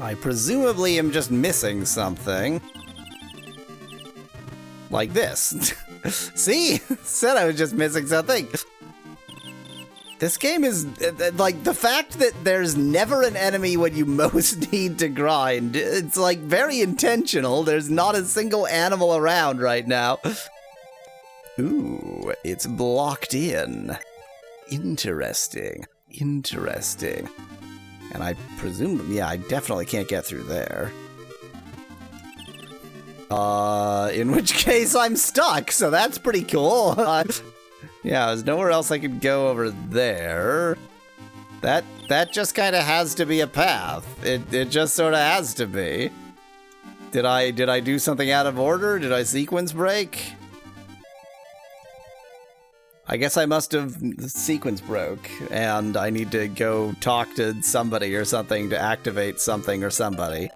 I presumably am just missing something. Like this. See? Said I was just missing something. This game is, like, the fact that there's never an enemy when you most need to grind, it's, like, very intentional. There's not a single animal around right now. Ooh, it's blocked in. Interesting. Interesting. And I presume, yeah, I definitely can't get through there. In which case I'm stuck, so that's pretty cool. Yeah, there's nowhere else I could go over there. That just kind of has to be a path. It just sort of has to be. Did I do something out of order? Did I sequence break? I guess I must have sequence broke, and I need to go talk to somebody or something to activate something or somebody.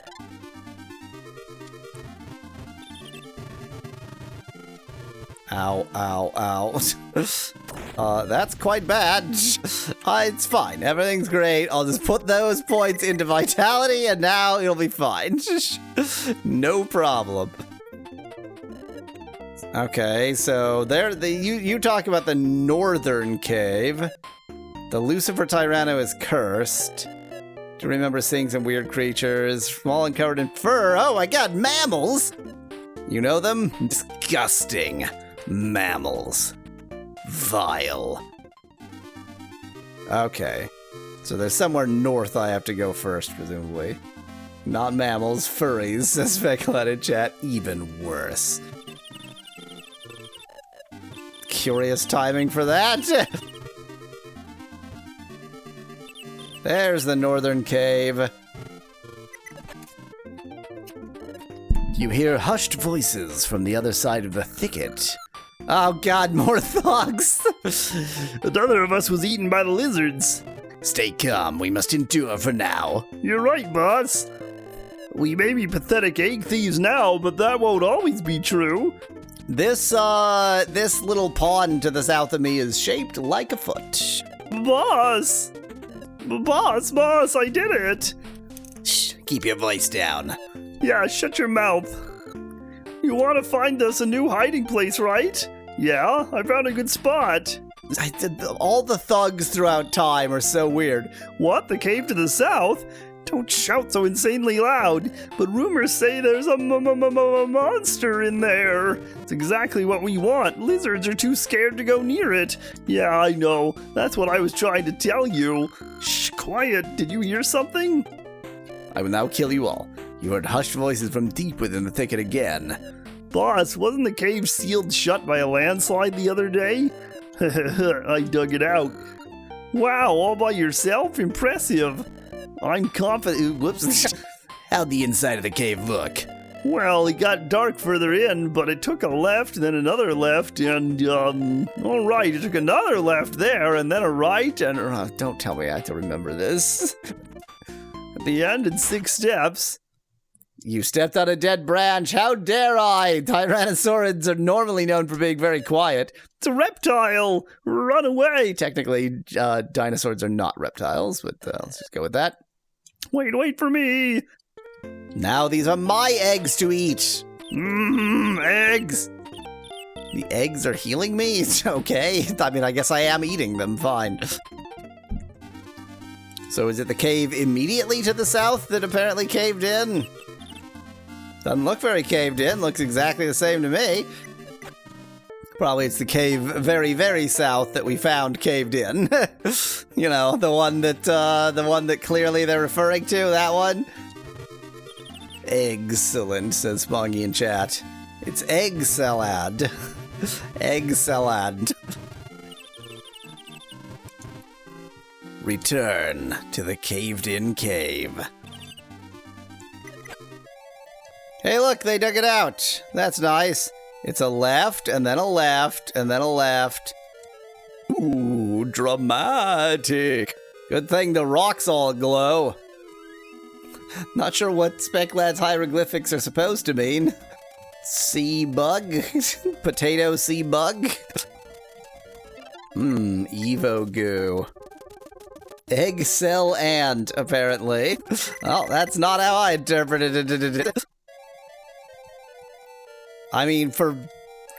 Ow, ow, ow. That's quite bad. It's fine. Everything's great. I'll just put those points into vitality, and now it'll be fine. No problem. Okay, so there, you talk about the northern cave. The Lucifer Tyranno is cursed. Do remember seeing some weird creatures, small and covered in fur. Oh my god, mammals! You know them? Disgusting. Mammals. Vile. Okay. So there's somewhere north I have to go first, presumably. Not mammals, furries, says Speculated Chat. Even worse. Curious timing for that. There's the northern cave. You hear hushed voices from the other side of the thicket. Oh god, more thugs! Another of us was eaten by the lizards. Stay calm, we must endure for now. You're right, boss. We may be pathetic egg thieves now, but that won't always be true. This little pond to the south of me is shaped like a foot. Boss! Boss, I did it! Shh, keep your voice down. Yeah, shut your mouth. You want to find us a new hiding place, right? Yeah, I found a good spot. All the thugs throughout time are so weird. What, the cave to the south? Don't shout so insanely loud, but rumors say there's a monster in there. It's exactly what we want. Lizards are too scared to go near it. Yeah, I know. That's what I was trying to tell you. Shh, quiet. Did you hear something? I will now kill you all. You heard hushed voices from deep within the thicket again. Boss, wasn't the cave sealed shut by a landslide the other day? I dug it out. Wow, all by yourself? Impressive. I'm confident. Whoops. How'd the inside of the cave look? Well, it got dark further in, but it took a left, then another left, and, all right, it took another left there, and then a right, and... don't tell me I have to remember this. At the end, in 6 steps. You stepped on a dead branch. How dare I? Tyrannosaurids are normally known for being very quiet. It's a reptile. Run away. Technically, dinosaurs are not reptiles, but let's just go with that. Wait for me. Now these are my eggs to eat. Eggs. The eggs are healing me? It's okay. I mean, I guess I am eating them. Fine. So is it the cave immediately to the south that apparently caved in? Doesn't look very caved in. Looks exactly the same to me. Probably it's the cave very, very south that we found caved in. You know, the one that clearly they're referring to, that one. Excellent, says Spongy in chat. It's egg salad. Egg salad. Return to the caved-in cave. Hey, look, they dug it out. That's nice. It's a left, and then a left, and then a left. Ooh, dramatic. Good thing the rocks all glow. Not sure what Speclad's hieroglyphics are supposed to mean. Sea bug? Potato sea bug? E.V.O. goo. Egg cell ant, apparently. Oh, that's not how I interpreted it. I mean, for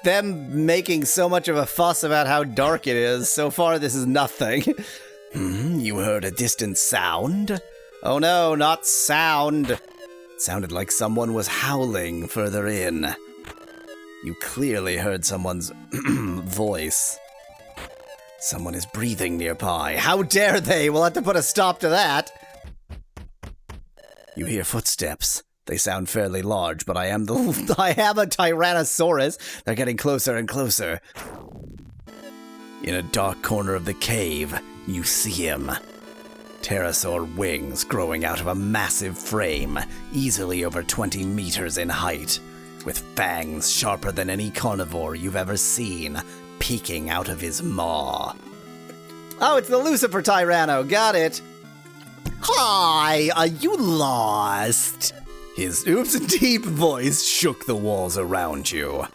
them making so much of a fuss about how dark it is, so far this is nothing. You heard a distant sound? Oh no, not sound. It sounded like someone was howling further in. You clearly heard someone's voice. Someone is breathing nearby. How dare they? We'll have to put a stop to that. You hear footsteps. They sound fairly large, but I am a Tyrannosaurus. They're getting closer and closer. In a dark corner of the cave, you see him. Pterosaur wings growing out of a massive frame, easily over 20 meters in height, with fangs sharper than any carnivore you've ever seen, peeking out of his maw. Oh, it's the Lucifer Tyranno, got it. Hi, are you lost? His deep voice shook the walls around you.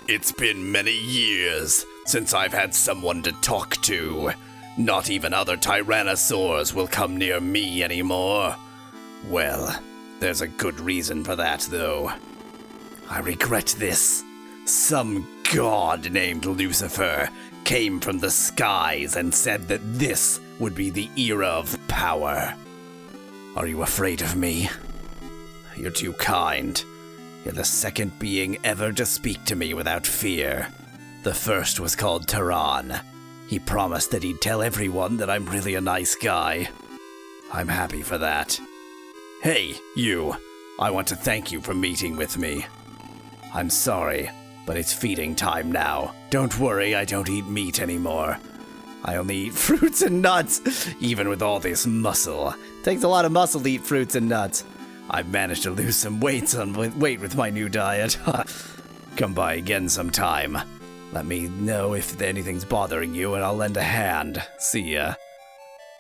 It's been many years since I've had someone to talk to. Not even other tyrannosaurs will come near me anymore. Well, there's a good reason for that, though. I regret this. Some god named Lucifer came from the skies and said that this would be the era of power. Are you afraid of me? You're too kind. You're the second being ever to speak to me without fear. The first was called Tehran. He promised that he'd tell everyone that I'm really a nice guy. I'm happy for that. Hey, you. I want to thank you for meeting with me. I'm sorry, but it's feeding time now. Don't worry, I don't eat meat anymore. I only eat fruits and nuts, even with all this muscle. Takes a lot of muscle to eat fruits and nuts. I've managed to lose some weight with my new diet. Come by again sometime. Let me know if anything's bothering you and I'll lend a hand. See ya.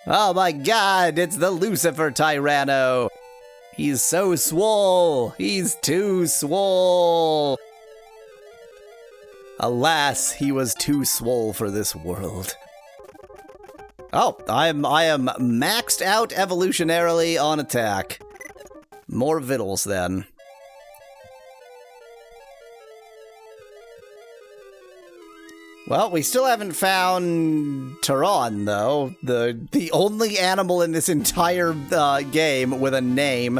Oh my god, it's the Lucifer Tyranno! He's so swole! He's too swole! Alas, he was too swole for this world. Oh, I am maxed out evolutionarily on attack. More vittles, then. Well, we still haven't found Tehran, though. The only animal in this entire game with a name.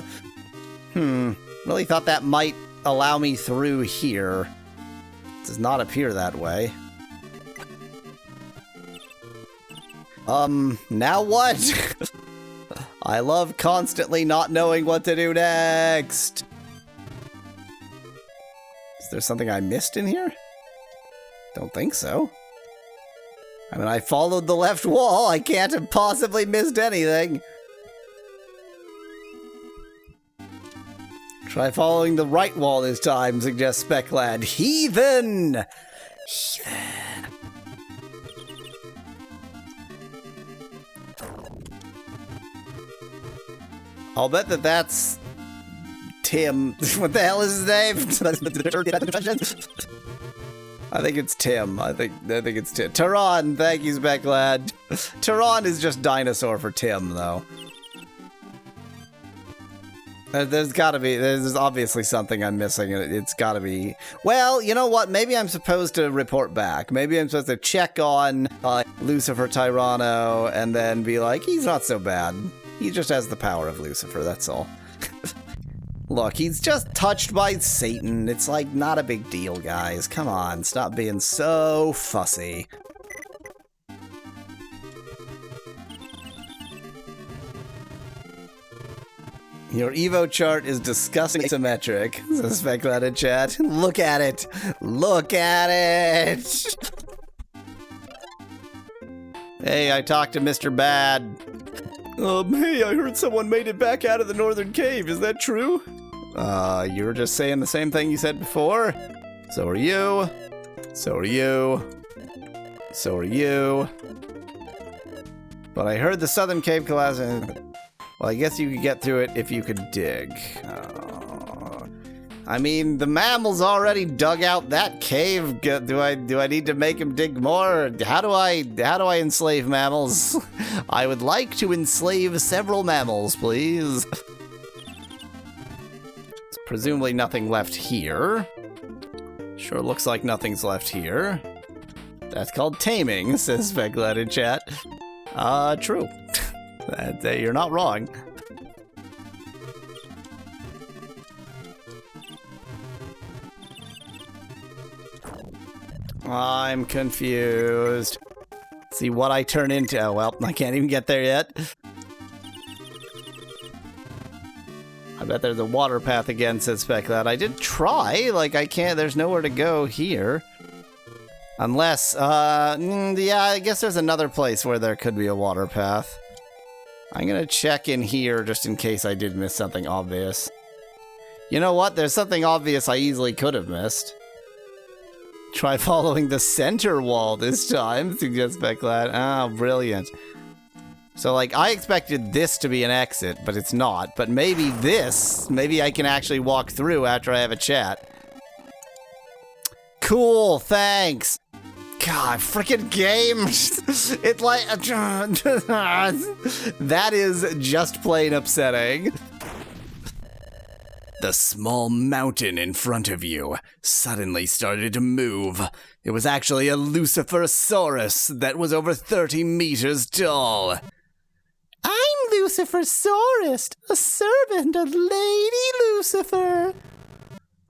Really thought that might allow me through here. It does not appear that way. Now what? I love constantly not knowing what to do next. Is there something I missed in here? Don't think so. I mean, I followed the left wall. I can't have possibly missed anything. Try following the right wall this time, suggests Speclad. Heathen! Heathen. I'll bet that that's Tim. What the hell is his name? I think it's Tim. I think it's Tim. Tehran, thank you, Speclad. Tehran is just dinosaur for Tim, though. There's obviously something I'm missing, and it's gotta be... Well, you know what? Maybe I'm supposed to report back. Maybe I'm supposed to check on Lucifer Tyranno, and then be like, he's not so bad. He just has the power of Lucifer, that's all. Look, he's just touched by Satan. It's like, not a big deal, guys. Come on, stop being so fussy. Your EVO chart is disgustingly symmetric, says Speclad in chat. Look at it! Look at it! Hey, I talked to Mr. Bad. Hey, I heard someone made it back out of the northern cave. Is that true? You were just saying the same thing you said before. So are you. So are you. So are you. But I heard the southern cave collapse. Well, I guess you could get through it if you could dig. I mean, the mammals already dug out that cave. Do I need to make him dig more? How do I enslave mammals? I would like to enslave several mammals, please. There's presumably nothing left here. Sure looks like nothing's left here. That's called taming, says Speculating in chat. True. You're not wrong. I'm confused. See what I turn into. Oh, well, I can't even get there yet. I bet there's a water path again, says Speclat. I did try. Like, I can't. There's nowhere to go here. Unless, yeah, I guess there's another place where there could be a water path. I'm gonna check in here just in case I did miss something obvious. You know what? There's something obvious I easily could have missed. Try following the center wall this time, suggests Speclat. Oh, brilliant. So, like, I expected this to be an exit, but it's not. But maybe maybe I can actually walk through after I have a chat. Cool, thanks. God, freaking game. It's like... that is just plain upsetting. The small mountain in front of you suddenly started to move. It was actually a Luciferosaurus that was over 30 meters tall. I'm Luciferosaurus, a servant of Lady Lucifer.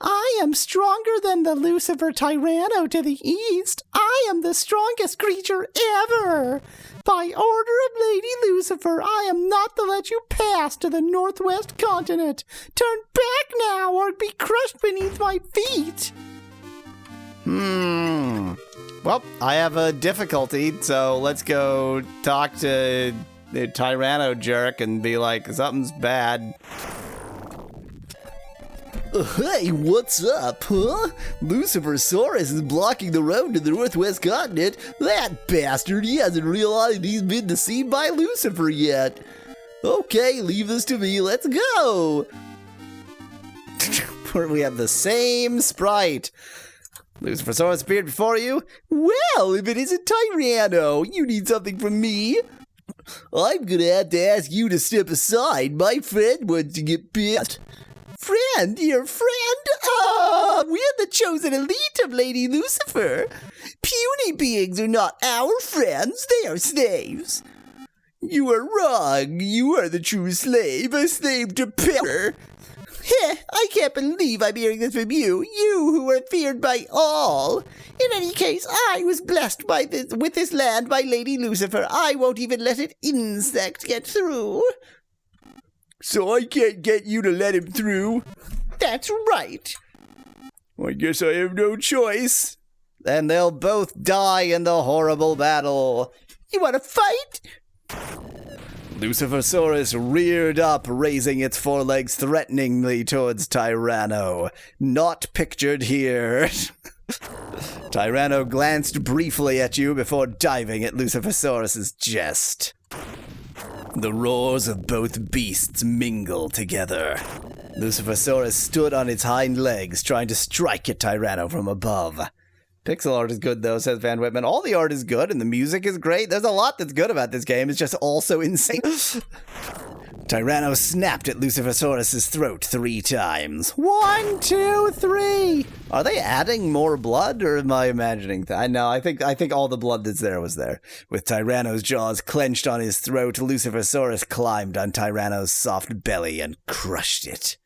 I am stronger than the Lucifer Tyranno to the east. I am the strongest creature ever. By order of Lady Lucifer, I am not to let you pass to the northwest continent. Turn back now or be crushed beneath my feet. Well, I have a difficulty, so let's go talk to the Tyranno jerk and be like, something's bad. Hey, what's up, huh? Luciferosaurus is blocking the road to the northwest continent. That bastard, he hasn't realized he's been deceived by Lucifer yet. Okay, leave this to me, let's go! We have the same sprite. Luciferosaurus appeared before you? Well, if it isn't Tyranno, you need something from me. I'm gonna have to ask you to step aside. My friend wants to get pissed. Friend, your friend? We're the chosen elite of Lady Lucifer. Puny beings are not our friends, they are slaves. You are wrong. You are the true slave, a slave to power. Heh, I can't believe I'm hearing this from you. You who are feared by all. In any case, I was blessed with this land by Lady Lucifer. I won't even let an insect get through. So I can't get you to let him through? That's right. I guess I have no choice. Then they'll both die in the horrible battle. You want to fight? Luciferosaurus reared up, raising its forelegs threateningly towards Tyranno. Not pictured here. Tyranno glanced briefly at you before diving at Luciferosaurus's chest. The roars of both beasts mingle together. Luciferosaurus stood on its hind legs, trying to strike at Tyranno from above. Pixel art is good, though, says Van Whitman. All the art is good, and the music is great. There's a lot that's good about this game. It's just also insane. Tyranno snapped at Luciferosaurus's throat 3 times. 1, 2, 3. Are they adding more blood, or am I imagining that? No, I think all the blood that's there was there. With Tyranno's jaws clenched on his throat, Luciferosaurus climbed on Tyranno's soft belly and crushed it.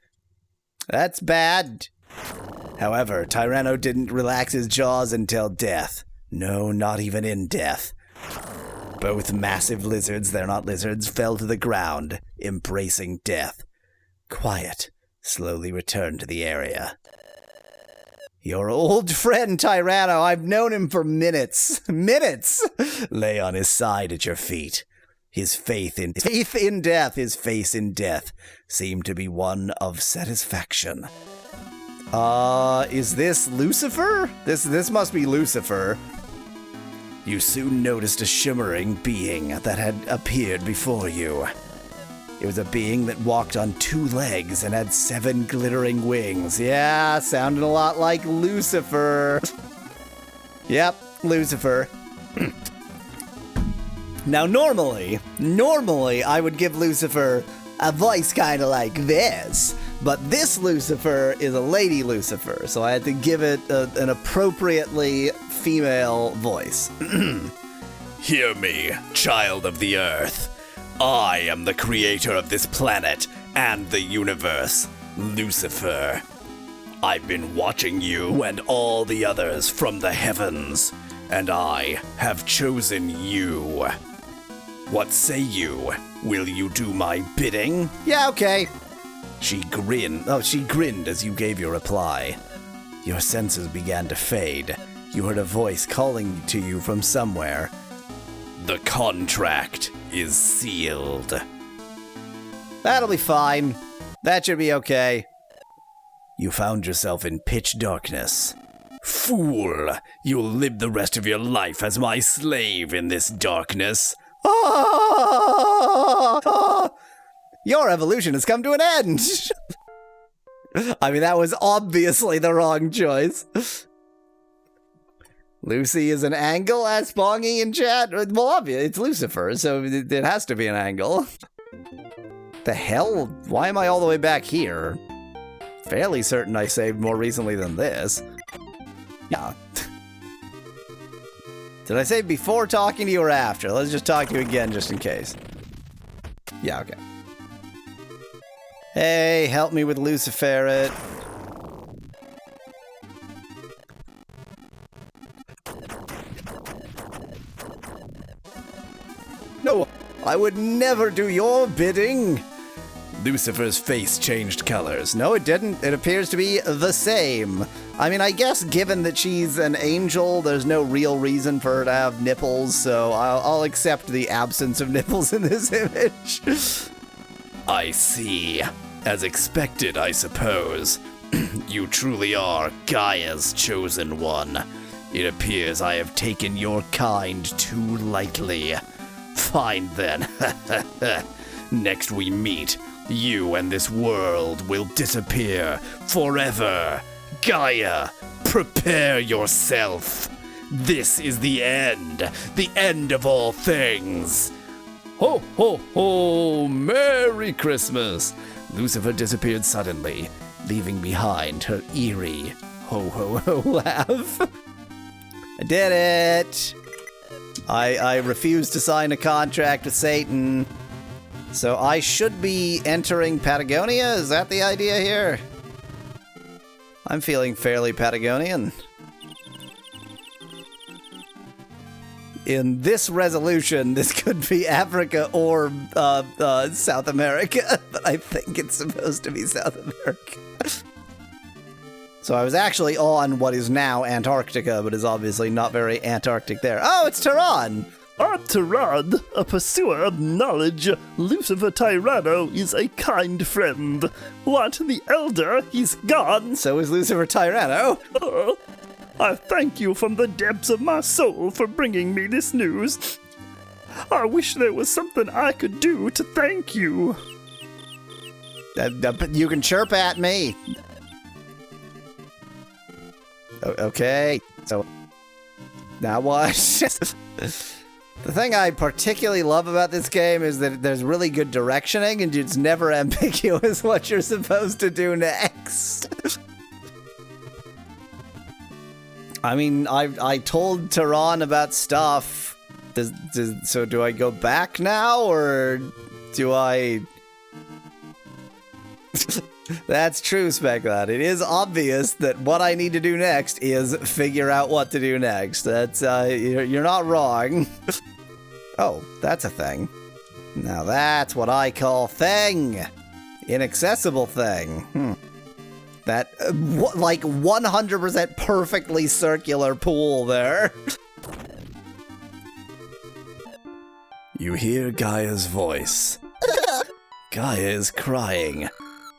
That's bad. However, Tyranno didn't relax his jaws until death. No, not even in death. Both massive lizards, they're not lizards, fell to the ground, embracing death. Quiet slowly returned to the area. Your old friend Tyranno, I've known him for minutes, lay on his side at your feet. His faith in death, his face in death, seemed to be one of satisfaction. Is this Lucifer? This must be Lucifer. You soon noticed a shimmering being that had appeared before you. It was a being that walked on 2 legs and had 7 glittering wings. Yeah, sounded a lot like Lucifer. Yep, Lucifer. Now, normally, I would give Lucifer a voice kind of like this, but this Lucifer is a lady Lucifer, so I had to give it an appropriately female voice. Hear me, child of the earth. I am the creator of this planet and the universe, Lucifer. I've been watching you and all the others from the heavens, and I have chosen you. What say you? Will you do my bidding? Yeah, okay. She grinned as you gave your reply. Your senses began to fade. You heard a voice calling to you from somewhere. The contract is sealed. That'll be fine. That should be okay. You found yourself in pitch darkness. Fool! You'll live the rest of your life as my slave in this darkness. Your evolution has come to an end. I mean, that was obviously the wrong choice. Lucy is an angle, as Bongy in chat. Well, obviously, it's Lucifer, so it has to be an angle. The hell? Why am I all the way back here? Fairly certain I saved more recently than this. Yeah. Did I save before talking to you or after? Let's just talk to you again, just in case. Yeah, okay. Hey, help me with Lucifer. No, I would never do your bidding. Lucifer's face changed colors. No, it didn't. It appears to be the same. I mean, I guess given that she's an angel, there's no real reason for her to have nipples, so I'll accept the absence of nipples in this image. I see. As expected, I suppose. You truly are Gaia's chosen one. It appears I have taken your kind too lightly. Fine then. Next we meet, you and this world will disappear forever. Gaia, prepare yourself. This is the end of all things. Ho, ho, ho, Merry Christmas. Lucifer disappeared suddenly, leaving behind her eerie ho, ho, ho laugh. I did it. I refused to sign a contract with Satan. So I should be entering Patagonia? Is that the idea here? I'm feeling fairly Patagonian. In this resolution, this could be Africa or South America, but I think it's supposed to be South America. So I was actually on what is now Antarctica, but is obviously not very Antarctic there. Oh, it's Tehran! Tehran, a pursuer of knowledge, Lucifer Tyranno is a kind friend. What, the elder? He's gone? So is Lucifer Tyranno. I thank you from the depths of my soul for bringing me this news. I wish there was something I could do to thank you. You can chirp at me. Okay, so now what? The thing I particularly love about this game is that there's really good directioning and it's never ambiguous what you're supposed to do next. I mean, I told Tehran about stuff. So do I go back now or do I... That's true, Speculat. It is obvious that what I need to do next is figure out what to do next. That's, you're not wrong. Oh, that's a thing. Now that's what I call thing. Inaccessible thing. That, like, 100% perfectly circular pool there. You hear Gaia's voice. Gaia is crying.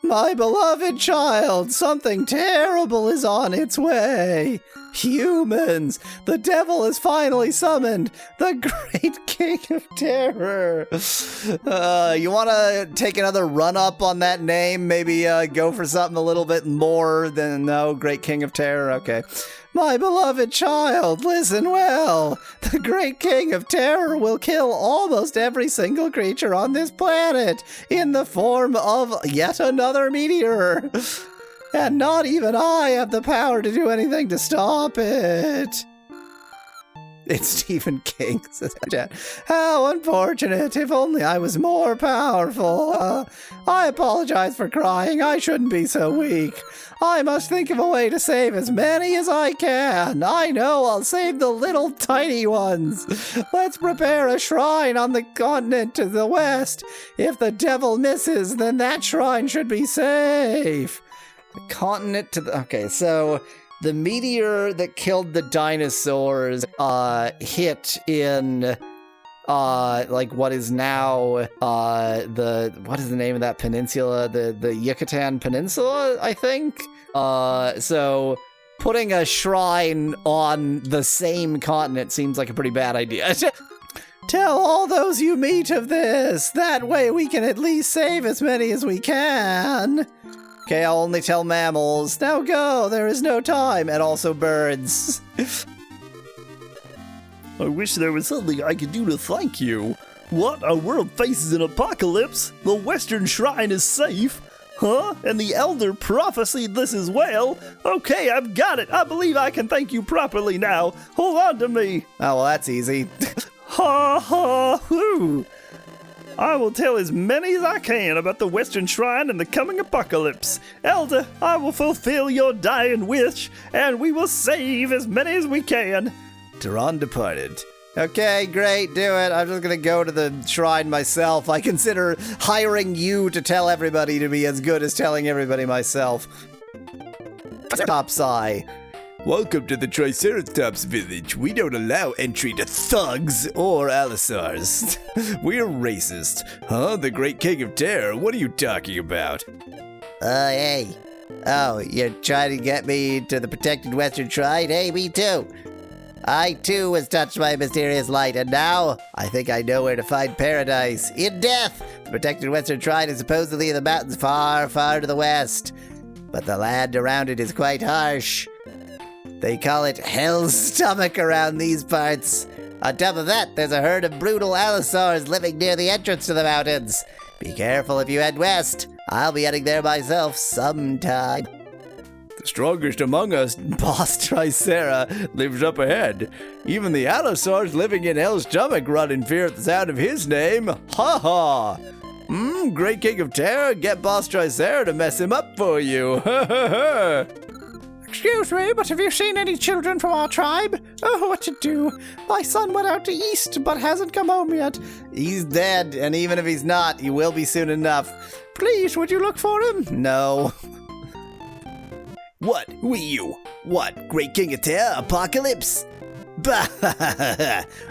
My beloved child, something terrible is on its way. Humans! The devil is finally summoned! The great king of terror! You want to take another run-up on that name? Maybe go for something a little bit more than, no, great king of terror? Okay. My beloved child, listen well. The great king of terror will kill almost every single creature on this planet in the form of yet another meteor. And not even I have the power to do anything to stop it. It's Stephen King, says Chat. How unfortunate. If only I was more powerful. I apologize for crying. I shouldn't be so weak. I must think of a way to save as many as I can. I know I'll save the little tiny ones. Let's prepare a shrine on the continent to the west. If the devil misses, then that shrine should be safe. The continent to the... Okay, so... The meteor that killed the dinosaurs hit in like what is now what is the name of that peninsula? The Yucatan Peninsula, I think. So putting a shrine on the same continent seems like a pretty bad idea. Tell all those you meet of this. That way we can at least save as many as we can. Okay, I'll only tell mammals. Now go, there is no time. And also birds. I wish there was something I could do to thank you. What? Our world faces an apocalypse? The Western Shrine is safe? Huh? And the Elder prophesied this as well? Okay, I've got it. I believe I can thank you properly now. Hold on to me. Oh, well, that's easy. Ha ha hoo. I will tell as many as I can about the Western Shrine and the coming apocalypse. Elder, I will fulfill your dying wish, and we will save as many as we can. Tehran departed. Okay, great, do it. I'm just gonna go to the shrine myself. I consider hiring you to tell everybody to be as good as telling everybody myself. Topsy. Welcome to the Triceratops village. We don't allow entry to thugs or allosaurs. We're racist. Huh? The great king of terror? What are you talking about? Hey. Oh, you're trying to get me to the protected Western Shrine? Hey, me too. I too was touched by a mysterious light, and now I think I know where to find paradise. In death! The protected Western Shrine is supposedly in the mountains far, far to the west. But the land around it is quite harsh. They call it Hell's Stomach around these parts. On top of that, there's a herd of brutal allosaurs living near the entrance to the mountains. Be careful if you head west. I'll be heading there myself sometime. The strongest among us, Boss Tricera, lives up ahead. Even the allosaurs living in Hell's Stomach run in fear at the sound of his name. Ha ha! Great king of terror, get Boss Tricera to mess him up for you. Ha ha ha! Excuse me, but have you seen any children from our tribe? Oh, what to do? My son went out to east, but hasn't come home yet. He's dead, and even if he's not, he will be soon enough. Please, would you look for him? No. What? Who are you? What? Great King of Terror? Apocalypse? Bah!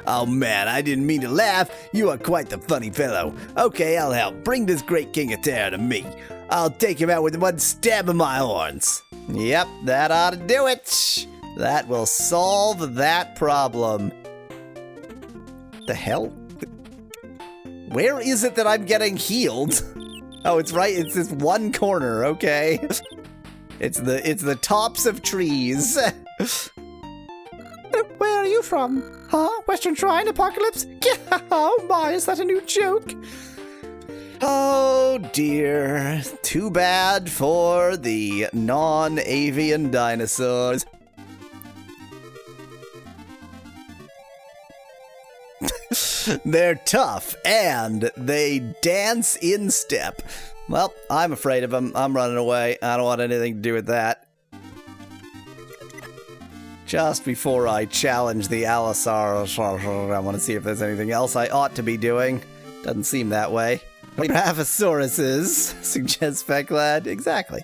Oh man, I didn't mean to laugh. You are quite the funny fellow. Okay, I'll help. Bring this Great King of Terror to me. I'll take him out with one stab of my horns. Yep, that ought to do it. That will solve that problem. The hell? Where is it that I'm getting healed? Oh, it's right. It's this one corner. Okay. It's the tops of trees. Where are you from? Huh? Western Shrine Apocalypse? Oh my, is that a new joke? Oh dear. Too bad for the non-avian dinosaurs. They're tough and they dance in step. Well, I'm afraid of them. I'm running away. I don't want anything to do with that. Just before I challenge the allosaurus, I want to see if there's anything else I ought to be doing. Doesn't seem that way. Braphosauruses, suggests Speclad. Exactly.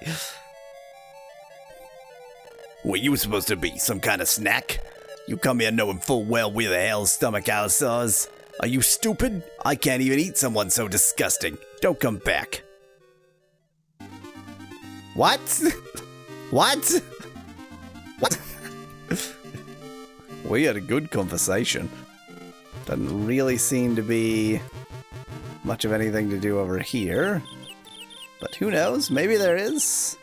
Were you supposed to be some kind of snack? You come here knowing full well we're the Hell's Stomach allosaurs. Are you stupid? I can't even eat someone so disgusting. Don't come back. What? What? What? We had a good conversation. Doesn't really seem to be much of anything to do over here. But who knows? Maybe there is.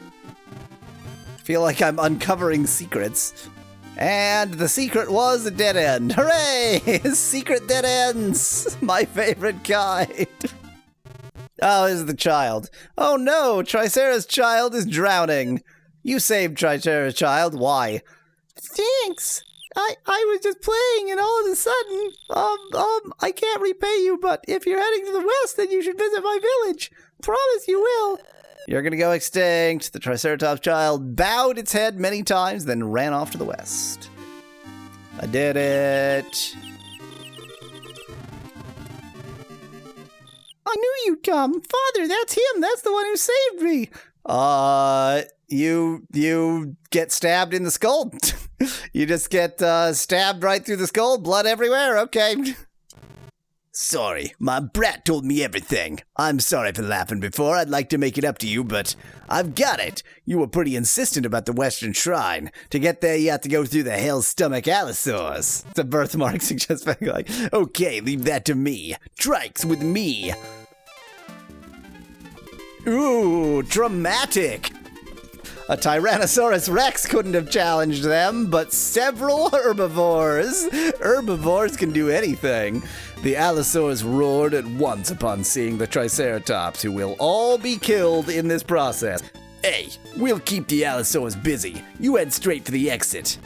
I feel like I'm uncovering secrets. And the secret was a dead end. Hooray! Secret dead ends! My favorite kind. Oh, this is the child. Oh no! Tricera's child is drowning. You saved Tricera's child. Why? Thanks. I was just playing and all of a sudden, I can't repay you, but if you're heading to the west, then you should visit my village. Promise you will. You're gonna go extinct. The Triceratops child bowed its head many times, then ran off to the west. I did it. I knew you'd come. Father, that's him. That's the one who saved me. You get stabbed in the skull. You just get stabbed right through the skull, blood everywhere. Okay. Sorry, my brat told me everything. I'm sorry for laughing before. I'd like to make it up to you, but I've got it. You were pretty insistent about the Western Shrine. To get there, you have to go through the Hell's Stomach Allosaurus. The birthmark suggests like, okay, leave that to me. Trikes with me. Ooh, dramatic. A Tyrannosaurus Rex couldn't have challenged them, but several herbivores. Herbivores can do anything. The Allosaurus roared at once upon seeing the Triceratops, who will all be killed in this process. Hey, we'll keep the Allosaurus busy. You head straight for the exit.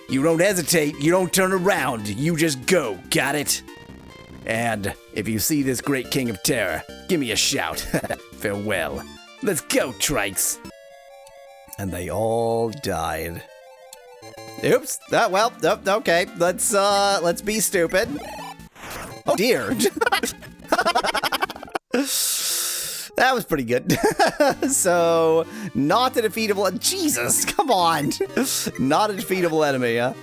You don't hesitate, you don't turn around, you just go, got it? And if you see this great king of terror, give me a shout. Farewell. Let's go, Trikes. And they all died. Oops. Well, okay. Let's be stupid. Oh dear. That was pretty good. So, not a defeatable... Jesus, come on. Not a defeatable enemy, huh?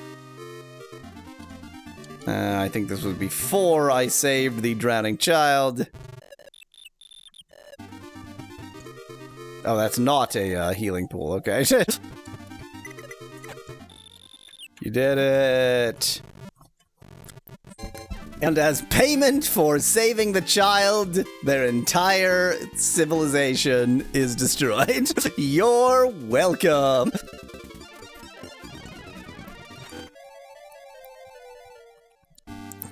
I think this was before I saved the drowning child. Oh, that's not a healing pool, okay. You did it. And as payment for saving the child, their entire civilization is destroyed. You're welcome.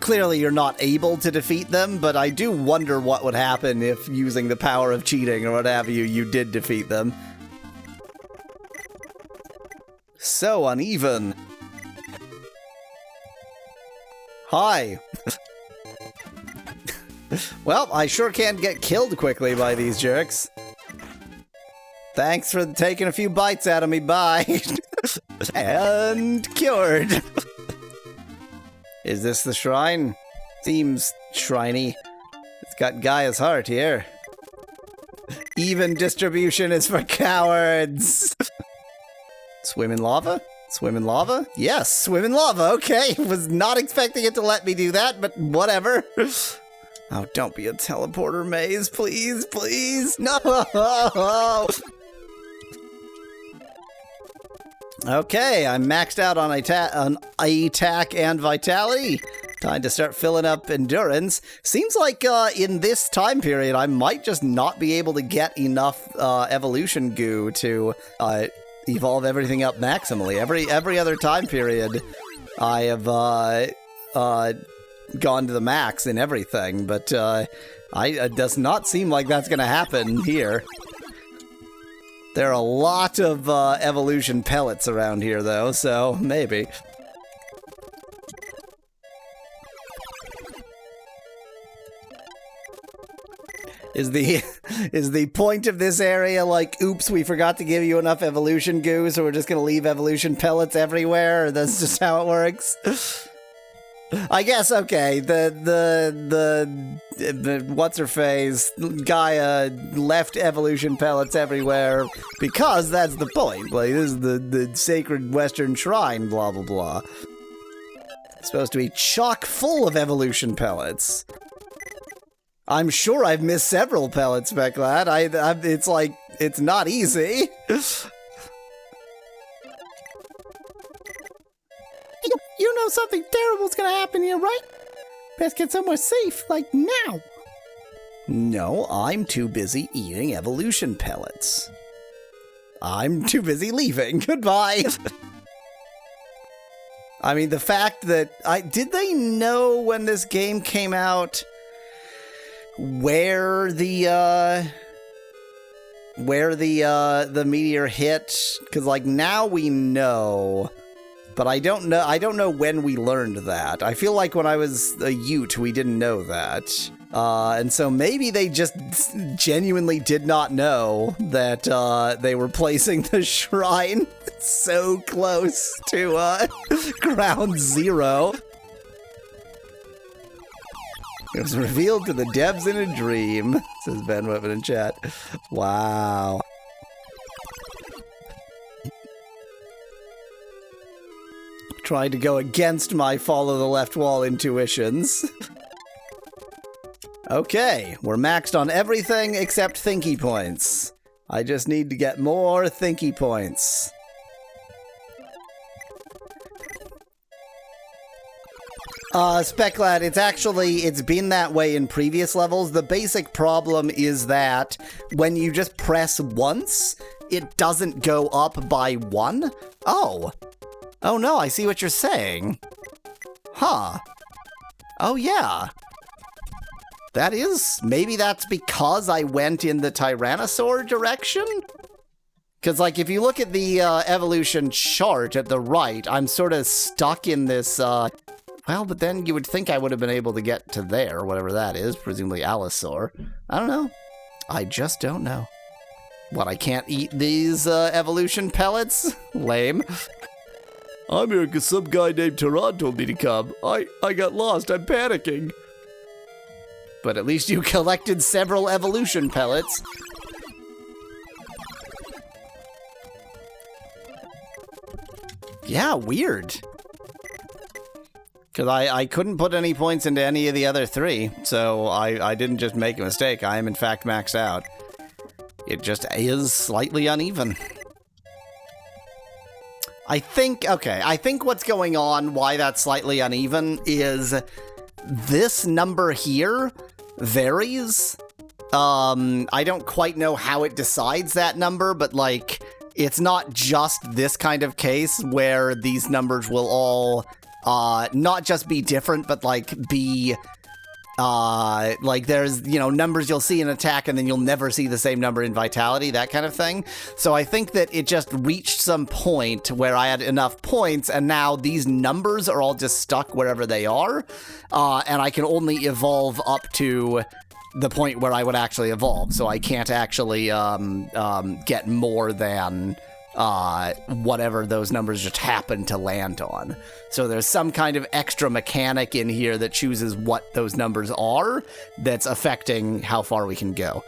Clearly you're not able to defeat them, but I do wonder what would happen if, using the power of cheating or what have you, you did defeat them. So uneven. Hi. Well, I sure can't get killed quickly by these jerks. Thanks for taking a few bites out of me, bye. And cured. Is this the shrine? Seems shriny. It's got Gaia's heart here. Even distribution is for cowards. Swim in lava? Swim in lava? Yes, swim in lava, okay. Was not expecting it to let me do that, but whatever. Oh, don't be a teleporter maze, please, please. No! Okay, I'm maxed out on attack and vitality. Time to start filling up endurance. Seems like in this time period, I might just not be able to get enough evolution goo to evolve everything up maximally. Every other time period, I have gone to the max in everything, but it does not seem like that's going to happen here. There are a lot of evolution pellets around here, though, so maybe. Is the point of this area like, oops, we forgot to give you enough evolution goo, so we're just gonna leave evolution pellets everywhere? Or that's just how it works? I guess, okay, the what's-her-face, Gaia left evolution pellets everywhere because that's the point. Like, this is the sacred Western Shrine, blah, blah, blah. It's supposed to be chock full of evolution pellets. I'm sure I've missed several pellets, Speclat. It's like, it's not easy. know something terrible's gonna happen here, right? Best get somewhere safe, like now. No, I'm too busy eating evolution pellets. I'm too busy leaving. Goodbye. I mean, the fact that did they know when this game came out where the meteor hit? Because like now we know, but I don't know when we learned that. I feel like when I was a Ute, we didn't know that. And so maybe they just genuinely did not know that they were placing the shrine so close to ground zero. It was revealed to the devs in a dream, says Ben Whitman in chat. Wow. Tried to go against my follow the left wall intuitions. Okay, we're maxed on everything except thinky points. I just need to get more thinky points. Speclad, it's been that way in previous levels. The basic problem is that when you just press once, it doesn't go up by one. Oh. Oh no, I see what you're saying. Huh. Oh yeah. Maybe that's because I went in the Tyrannosaur direction? Because, like, if you look at the evolution chart at the right, I'm sort of stuck in this, well, but then you would think I would have been able to get to there, whatever that is, presumably Allosaur. I don't know. I just don't know. What, I can't eat these evolution pellets? Lame. I'm here because some guy named Tehran told me to come. I got lost. I'm panicking. But at least you collected several evolution pellets. Yeah, weird. Because I couldn't put any points into any of the other three, so I didn't just make a mistake. I am, in fact, maxed out. It just is slightly uneven. I think what's going on, why that's slightly uneven, is this number here varies. I don't quite know how it decides that number, but like, it's not just this kind of case where these numbers will all not just be different, but like be like there's, you know, numbers you'll see in attack and then you'll never see the same number in vitality, that kind of thing. So I think that it just reached some point where I had enough points and now these numbers are all just stuck wherever they are. And I can only evolve up to the point where I would actually evolve. So I can't actually get more than whatever those numbers just happen to land on. So there's some kind of extra mechanic in here that chooses what those numbers are that's affecting how far we can go.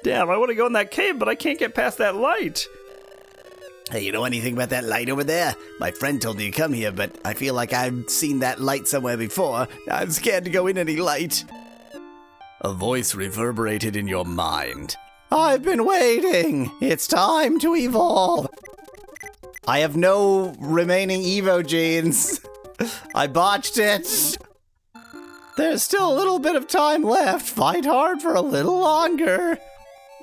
Damn, I want to go in that cave, but I can't get past that light. Hey, you know anything about that light over there? My friend told me to come here, but I feel like I've seen that light somewhere before. I'm scared to go in any light. A voice reverberated in your mind. I've been waiting. It's time to evolve. I have no remaining EVO genes. I botched it. There's still a little bit of time left. Fight hard for a little longer.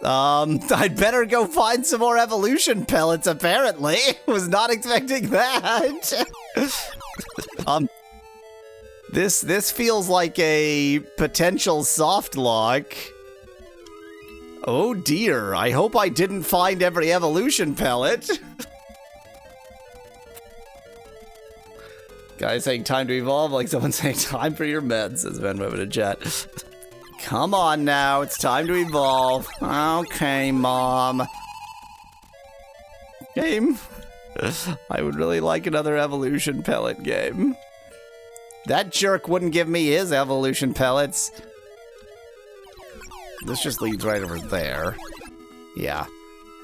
I'd better go find some more evolution pellets, apparently. Was not expecting that. This feels like a potential soft lock. Oh dear, I hope I didn't find every evolution pellet. Guy saying time to evolve like someone saying time for your meds, says Ben Weber in chat. Come on now, it's time to evolve. Okay, Mom. Game. I would really like another evolution pellet game. That jerk wouldn't give me his evolution pellets. This just leads right over there. Yeah.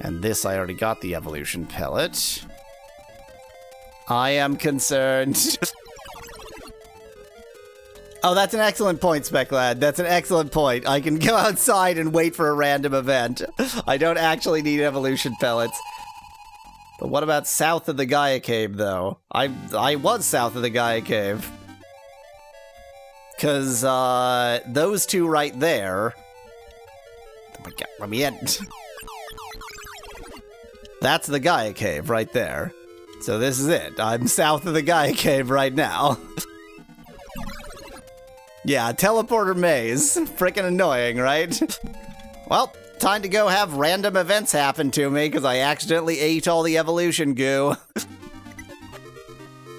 And this, I already got the evolution pellet. I am concerned. Oh, that's an excellent point, Speclad. That's an excellent point. I can go outside and wait for a random event. I don't actually need evolution pellets. But what about south of the Gaia Cave, though? I was south of the Gaia Cave. Because, those two right there... Oh my god, let me in. That's the Gaia Cave right there. So this is it. I'm south of the Gaia Cave right now. Yeah, teleporter maze. Frickin' annoying, right? Well, time to go have random events happen to me because I accidentally ate all the evolution goo.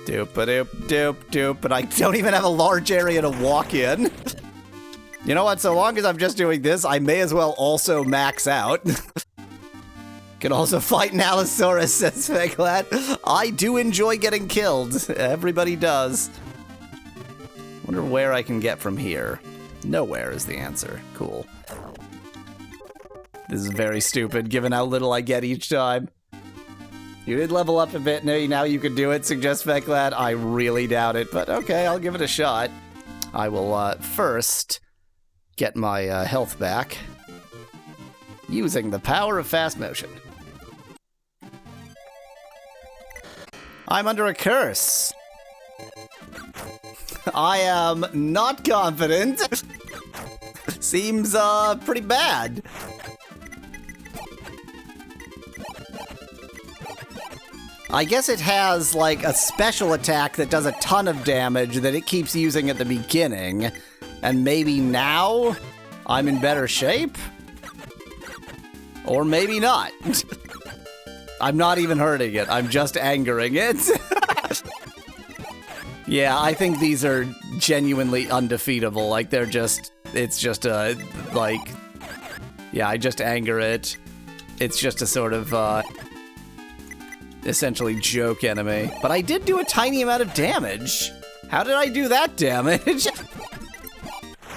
Doop-a-doop-doop-doop, but I don't even have a large area to walk in. You know what, so long as I'm just doing this, I may as well also max out. Can also fight an Allosaurus, says Feglat. I do enjoy getting killed. Everybody does. Wonder where I can get from here. Nowhere is the answer. Cool. This is very stupid, given how little I get each time. You did level up a bit, now you can do it, suggests Feglat. I really doubt it, but okay, I'll give it a shot. I will, first get my, health back. Using the power of fast motion. I'm under a curse. I am not confident. Seems, pretty bad. I guess it has, like, a special attack that does a ton of damage that it keeps using at the beginning. And maybe now I'm in better shape? Or maybe not. I'm not even hurting it, I'm just angering it. Yeah, I think these are genuinely undefeatable. Like, they're just... It's just a, like... Yeah, I just anger it. It's just a sort of, essentially joke enemy. But I did do a tiny amount of damage. How did I do that damage?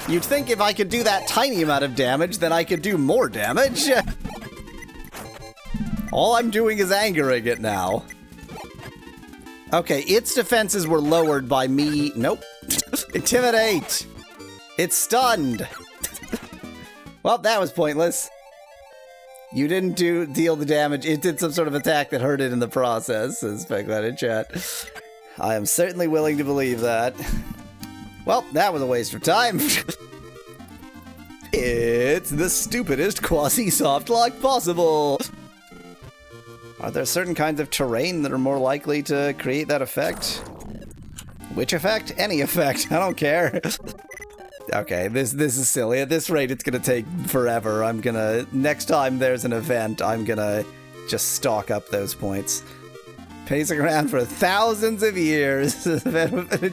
You'd think if I could do that tiny amount of damage, then I could do more damage. All I'm doing is angering it now. Okay, its defenses were lowered by me. Nope. Intimidate. It's stunned. Well, that was pointless. You didn't deal the damage. It did some sort of attack that hurt it in the process, says Feglat in chat. I am certainly willing to believe that. Well, that was a waste of time. It's the stupidest quasi-soft lock possible. Are there certain kinds of terrain that are more likely to create that effect? Which effect? Any effect. I don't care. Okay, this is silly. At this rate, it's gonna take forever. I'm gonna... Next time there's an event, I'm gonna just stock up those points. Pacing around for thousands of years.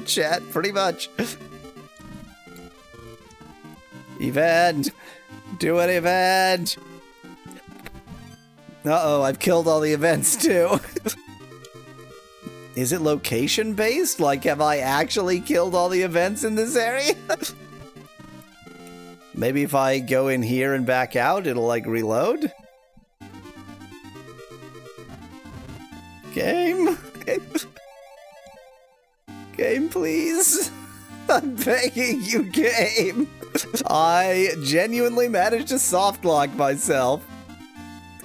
Chat, pretty much. Event! Do an event! Uh-oh, I've killed all the events too. Is it location-based? Like, have I actually killed all the events in this area? Maybe if I go in here and back out, it'll, like, reload? Game? Game, please? I'm begging you, game. I genuinely managed to soft lock myself.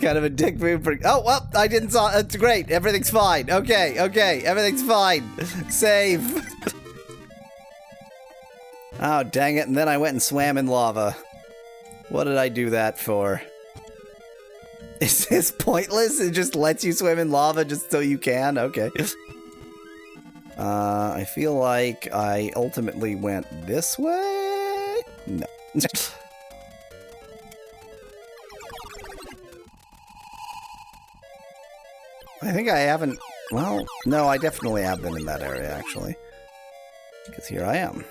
Kind of a dick move for... Oh, well, I didn't saw... It's great. Everything's fine. Okay, everything's fine. Save. Oh, dang it. And then I went and swam in lava. What did I do that for? Is this pointless? It just lets you swim in lava just so you can? Okay. I feel like I ultimately went this way? No. I think I haven't... Well, no, I definitely have been in that area, actually. Because here I am.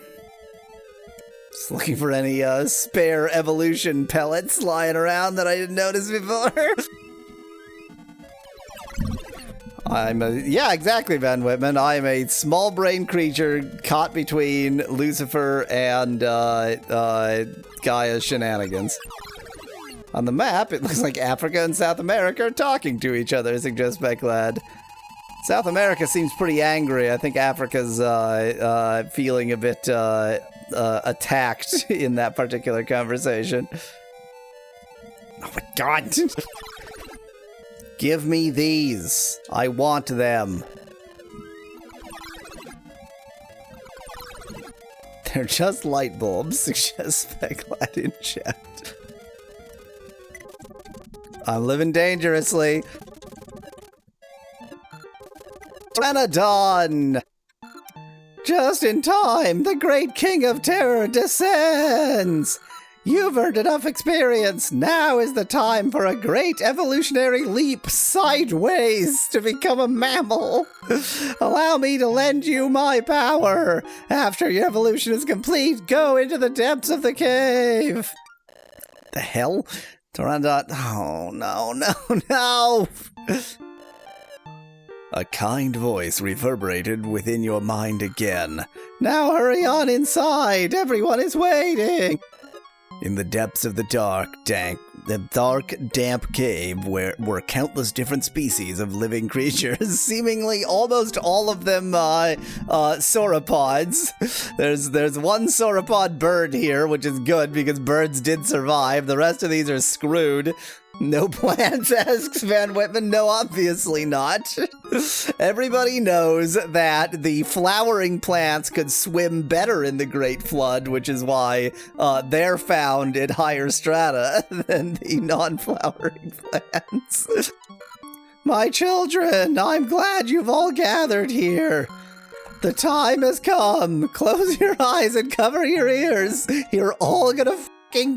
Just looking for any spare evolution pellets lying around that I didn't notice before. Yeah, exactly, Van Whitman. I'm a small brain creature caught between Lucifer and Gaia's shenanigans. On the map, it looks like Africa and South America are talking to each other, suggests Becklad. South America seems pretty angry. I think Africa's feeling a bit attacked in that particular conversation. Oh my god! Give me these. I want them. They're just light bulbs, suggests Speclat in chat. I'm living dangerously. Pteranodon! Just in time, the great king of terror descends! You've earned enough experience. Now is the time for a great evolutionary leap sideways to become a mammal. Allow me to lend you my power. After your evolution is complete, go into the depths of the cave. The hell? Pteranodon. Oh, no. A kind voice reverberated within your mind again. Now hurry on inside. Everyone is waiting. In the depths of the dark, damp cave were countless different species of living creatures, seemingly almost all of them sauropods. There's one sauropod bird here, which is good because birds did survive. The rest of these are screwed. No plants, asks Van Whitman. No, obviously not. Everybody knows that the flowering plants could swim better in the Great Flood, which is why they're found in higher strata than the non-flowering plants. My children, I'm glad you've all gathered here. The time has come. Close your eyes and cover your ears. You're all gonna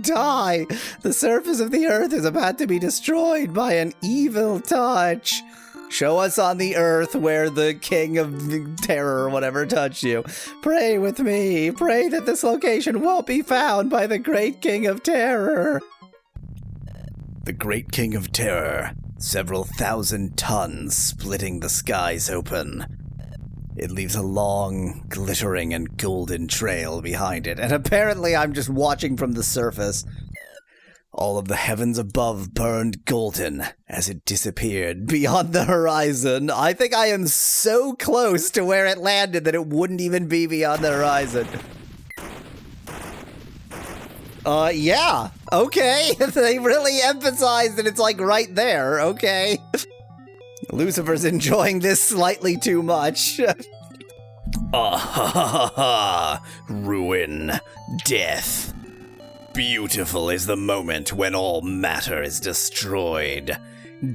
die. The surface of the earth is about to be destroyed by an evil touch. Show us on the earth where the king of terror or whatever touched you. Pray with me. Pray that this location won't be found by the great king of terror. The great king of terror. Several thousand tons splitting the skies open. It leaves a long, glittering and golden trail behind it, and apparently I'm just watching from the surface. All of the heavens above burned golden as it disappeared beyond the horizon. I think I am so close to where it landed that it wouldn't even be beyond the horizon. Yeah, okay. They really emphasized that it's like right there, okay. Lucifer's enjoying this slightly too much. Ruin, death. Beautiful is the moment when all matter is destroyed.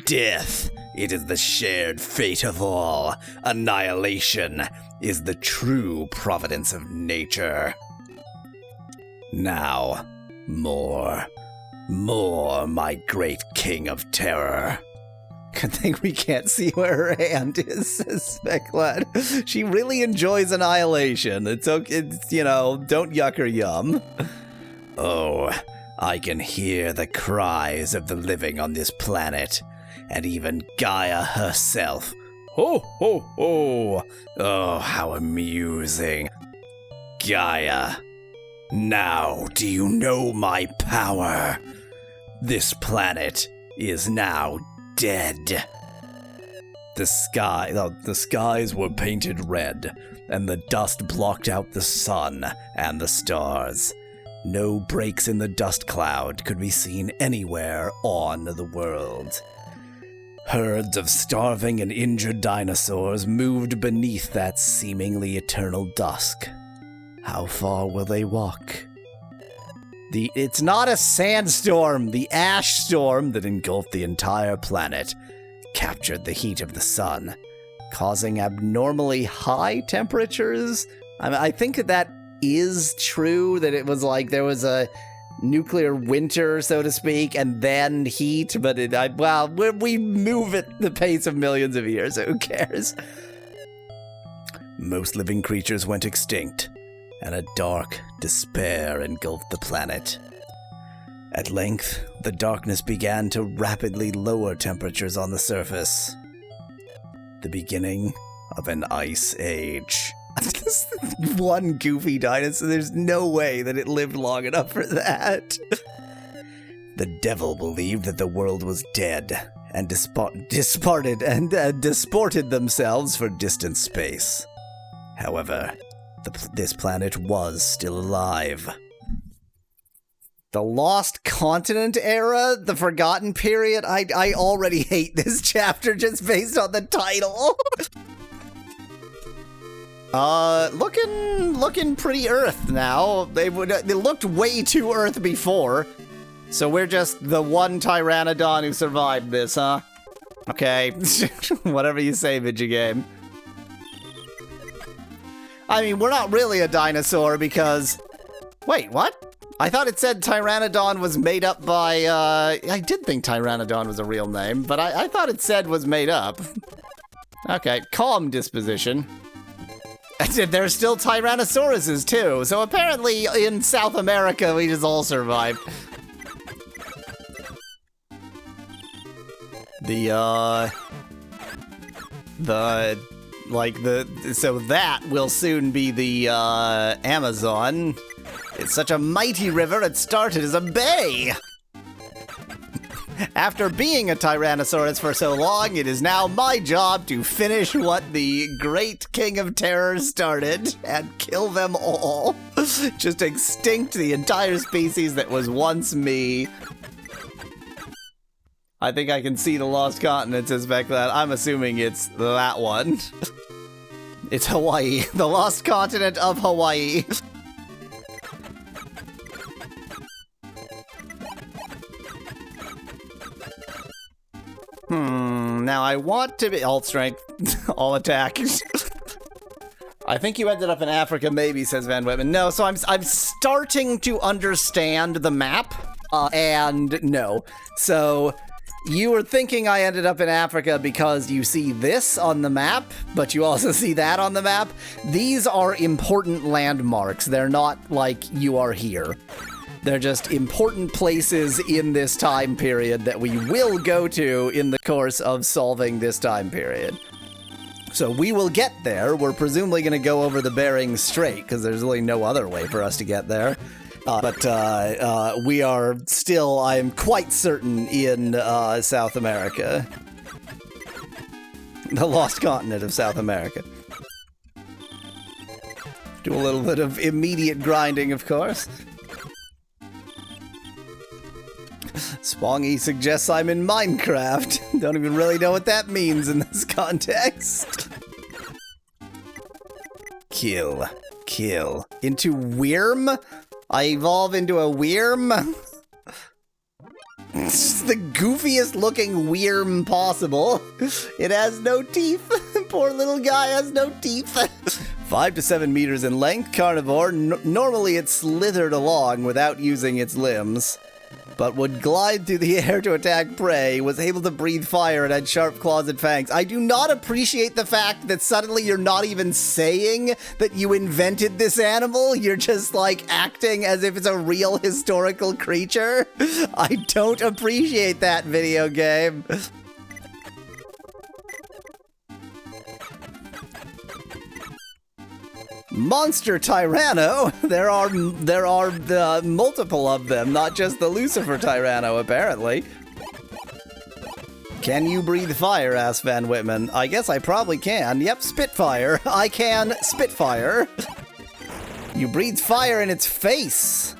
Death, it is the shared fate of all. Annihilation is the true providence of nature. Now, more, my great king of terror. Good thing we can't see where her hand is, says Speclat. She really enjoys annihilation. It's okay, don't yuck her yum. Oh, I can hear the cries of the living on this planet, and even Gaia herself. Ho, ho, ho! Oh, how amusing. Gaia, now do you know my power? This planet is now dead. The skies were painted red, and the dust blocked out the sun and the stars. No breaks in the dust cloud could be seen anywhere on the world. Herds of starving and injured dinosaurs moved beneath that seemingly eternal dusk. How far will they walk? It's not a sandstorm. The ash storm that engulfed the entire planet captured the heat of the sun, causing abnormally high temperatures. I think that is true, that it was like there was a nuclear winter, so to speak, and then heat, but we move at the pace of millions of years, so who cares? Most living creatures went extinct, and a dark despair engulfed the planet. At length, the darkness began to rapidly lower temperatures on the surface. The beginning of an ice age. This one goofy dinosaur, there's no way that it lived long enough for that. The devil believed that the world was dead, and disported themselves for distant space. However, this planet was still alive. The Lost Continent era? The Forgotten Period? I already hate this chapter just based on the title. Looking pretty Earth now. They looked way too Earth before. So we're just the one Pteranodon who survived this, huh? Okay. Whatever you say, video game. I mean, we're not really a dinosaur because... Wait, what? I thought it said Pteranodon was made up by, I did think Pteranodon was a real name, but I thought it said was made up. Okay, calm disposition. There's still Tyrannosauruses, too, so apparently in South America we just all survived. So that will soon be the, Amazon. It's such a mighty river, it started as a bay! After being a Tyrannosaurus for so long, it is now my job to finish what the great King of Terror started and kill them all. Just extinct the entire species that was once me. I think I can see the Lost Continent as back that. I'm assuming it's that one. It's Hawaii. The Lost Continent of Hawaii. Now I want to be all strength, all attack. I think you ended up in Africa, maybe, says Van Whitman. No, so I'm starting to understand the map, and no. So you were thinking I ended up in Africa because you see this on the map, but you also see that on the map. These are important landmarks. They're not like you are here. They're just important places in this time period that we will go to in the course of solving this time period. So we will get there. We're presumably going to go over the Bering Strait, because there's really no other way for us to get there. But we are still, I am quite certain, in South America. The Lost Continent of South America. Do a little bit of immediate grinding, of course. Spongy suggests I'm in Minecraft. Don't even really know what that means in this context. Kill. Kill. Into Wyrm? I evolve into a Wyrm? It's the goofiest looking Wyrm possible. It has no teeth. Poor little guy has no teeth. 5 to 7 meters in length, carnivore. Normally it slithered along without using its limbs, but would glide through the air to attack prey, was able to breathe fire, and had sharp claws and fangs. I do not appreciate the fact that suddenly you're not even saying that you invented this animal. You're just, like, acting as if it's a real historical creature. I don't appreciate that, video game. Monster Tyranno. There are multiple of them, not just the Lucifer Tyranno, apparently. Can you breathe fire? Asked Van Whitman. I guess I probably can. Yep, Spitfire. I can Spitfire. You breathe fire in its face.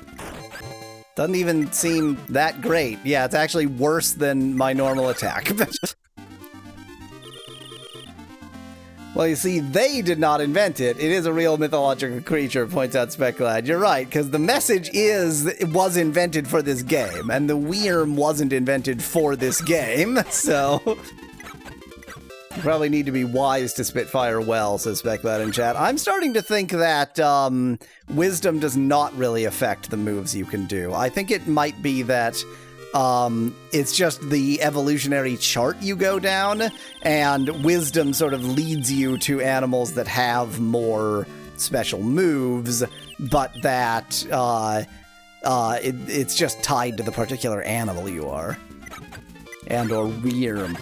Doesn't even seem that great. Yeah, it's actually worse than my normal attack. Well, you see, they did not invent it. It is a real mythological creature, points out Speculad. You're right, because the message is it was invented for this game, and the Wyrm wasn't invented for this game, so you probably need to be wise to Spitfire well, says Speculad in chat. I'm starting to think that wisdom does not really affect the moves you can do. I think it might be that it's just the evolutionary chart you go down, and wisdom sort of leads you to animals that have more special moves, but that it's just tied to the particular animal you are. And or Wyrm.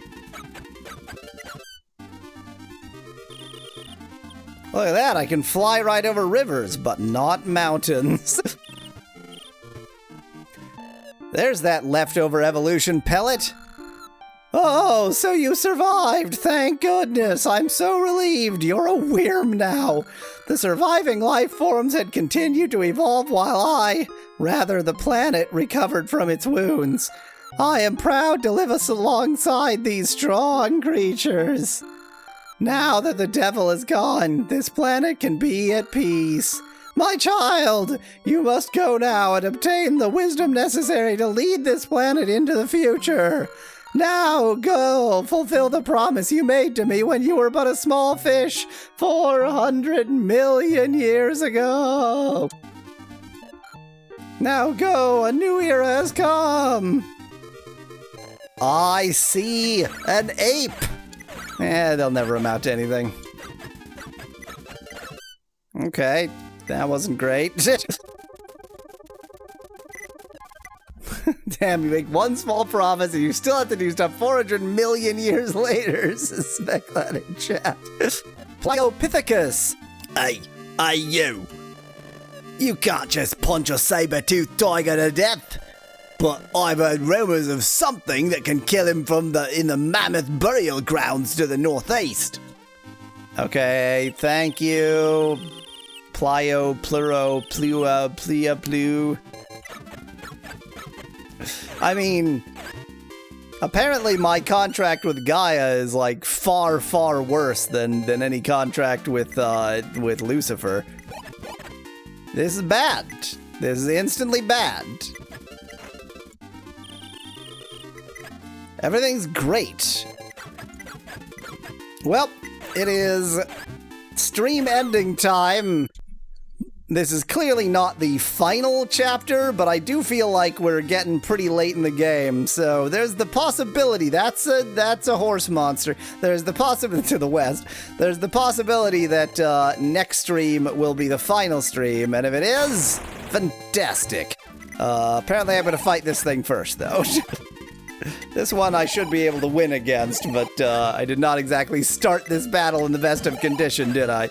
Look at that, I can fly right over rivers, but not mountains. There's that leftover evolution pellet. Oh, so you survived. Thank goodness. I'm so relieved. You're a Wyrm now. The surviving life forms had continued to evolve while I Rather, the planet recovered from its wounds. I am proud to live alongside these strong creatures. Now that the devil is gone, this planet can be at peace. My child, you must go now and obtain the wisdom necessary to lead this planet into the future. Now go, fulfill the promise you made to me when you were but a small fish 400 million years ago. Now go, a new era has come. I see an ape. They'll never amount to anything. Okay, that wasn't great. Damn, you make one small promise and you still have to do stuff 400 million years later. Speculating chat. Pliopithecus. Hey, you. You can't just punch a saber-toothed tiger to death. But I've heard rumors of something that can kill him in the mammoth burial grounds to the northeast. Okay, thank you. Plio, pluro, plua, plia, plu. I mean, apparently my contract with Gaia is like far, far worse than any contract with Lucifer. This is bad. This is instantly bad. Everything's great. Well, it is stream ending time. This is clearly not the final chapter, but I do feel like we're getting pretty late in the game. So there's the possibility that's a horse monster. There's the possibility to the west. There's the possibility that next stream will be the final stream, and if it is, fantastic. Apparently I'm gonna fight this thing first, though. This one I should be able to win against, but I did not exactly start this battle in the best of condition, did I?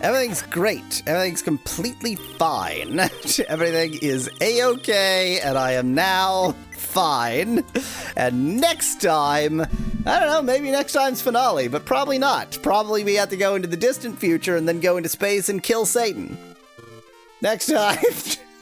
Everything's great. Everything's completely fine. Everything is A-okay, and I am now fine. And next time, I don't know, maybe next time's finale, but probably not. Probably we have to go into the distant future and then go into space and kill Satan. Next time.